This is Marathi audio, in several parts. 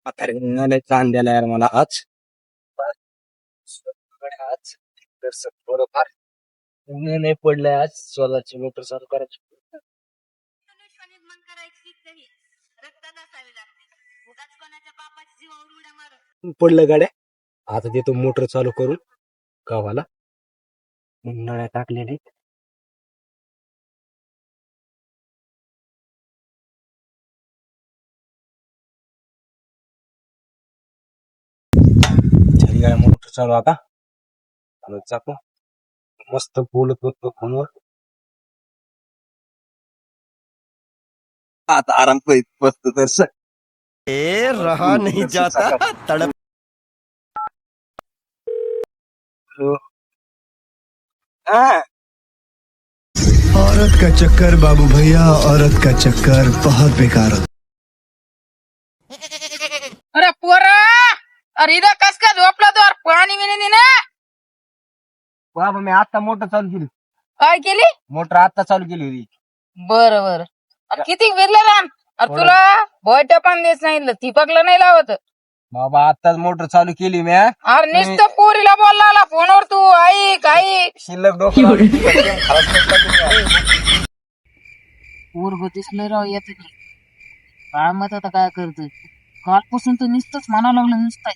म्हाताऱ्याने ताण द्यायला यार मला आज आज तर थोडंफार ऊन नाही पडलंय आज स्वतःची मोटर चालू करायची पडलं गाड्या आता देतो मोटर चालू करून गावाला नळ्या टाकलेली गाड्या मोटर चालू आता चालू मस्त बोलत होतो फोनवर आता आराम करीत बसतो तर रहा नहीं जाता तड़प औरत का चक्कर बाबू भैया, औरत का चक्कर बहुत बेकार होता। अरे पोरा, अरे इथं कस काय झोपला तू? अरे पाणी बिणी ना बाबा मी आता मोटर चालू केली काय केली? मोटर आता चालू केली होती बर बर. अरे किती विरले रान? अरे तुला बोयटा पाणी देत सांगितलं, ठिपकला नाही लावत. बाबा आताच मोटर चालू केली मी अरे नुसतं पोरीला बोलला आला फोनवर तू ऐक ऐक. शिल्लक डोकं पोरग दिसलं राव येत काय मत आता काय करतोय कालपासून तर नुसतंच म्हणा लागलं नुसतं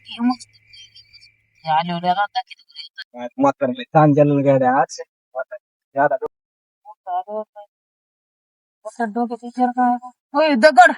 आले होते किती म्हाताऱ्याला ताण द्यायला गाड्या आज डोक्यात विचार काय होय दगड